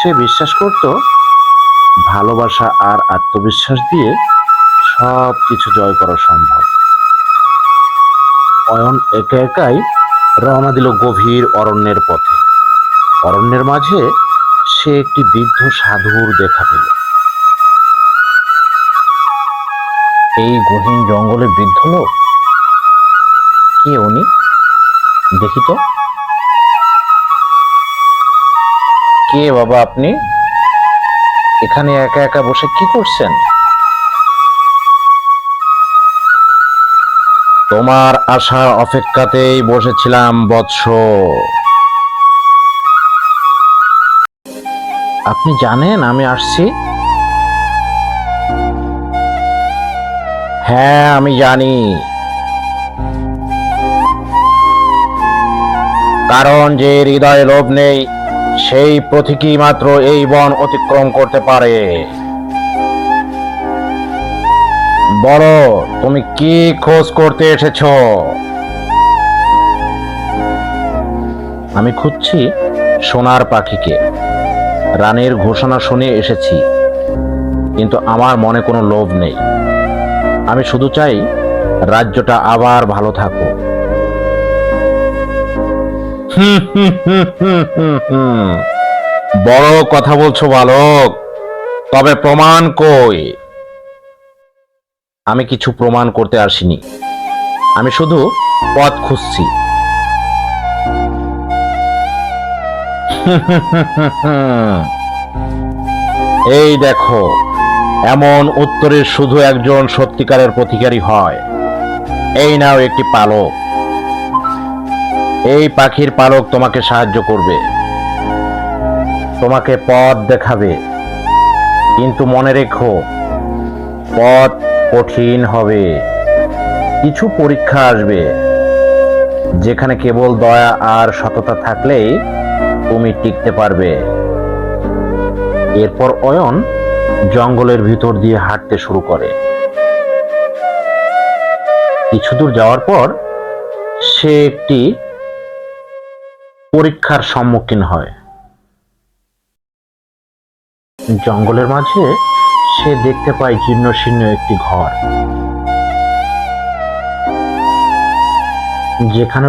সে বিশ্বাস করত ভালোবাসা আর আত্মবিশ্বাস দিয়ে সব কিছু জয় করা সম্ভব। অয়ন একা একাই রওনা দিল গভীর অরণ্যের পথে। অরণ্যের মাঝে সে একটি বৃদ্ধ সাধুর দেখা পেল। এই গহীন জঙ্গলে বৃদ্ধ লোক কে উনি? দেখি তো। কে বাবা আপনি? এখানে একা একা বসে কি করছেন? তোমার আসার অপেক্ষাতেই বসেছিলাম বৎস। আপনি জানেন আমি আসছি? হ্যাঁ, আমি জানি। কারণ যে হৃদয়ে লোভ নেই সেই পথিকই মাত্র এই বন অতিক্রম করতে পারে। বলো, তুমি কি খোঁজ করতে এসেছো? আমি খুঁজছি সোনার পাখিকে। রানীর ঘোষণা শুনে এসেছি, কিন্তু আমার মনে কোনো লোভ নেই। আমি শুধু চাই রাজ্যটা আবার ভালো থাকুক। বড় কথা বলছো বালক, তবে প্রমাণ কই? আমি কিছু প্রমাণ করতে আসিনি, আমি শুধু পথ খুঁজছি। এই দেখো, এমন উত্তরের শুধু একজন সত্যিকারের প্রতিকারী হয়। এই নাও একটি পালক। এই পাখির পালক তোমাকে সাহায্য করবে, তোমাকে পথ দেখাবে। কিন্তু মনে রেখো, পথ কঠিন হবে। কিছু পরীক্ষা আসবে, যেখানে কেবল দয়া আর সততা থাকলেই তুমি টিকতে পারবে। এরপর অয়ন জঙ্গলের ভিতর দিয়ে হাঁটতে শুরু করে। কিছু দূর যাওয়ার পর সে একটি পরীক্ষার সম্মুখীন হয়। জঙ্গলের মাঝে সে দেখতে পায় জীর্ণশীর্ণ একটি ঘর, যেখানে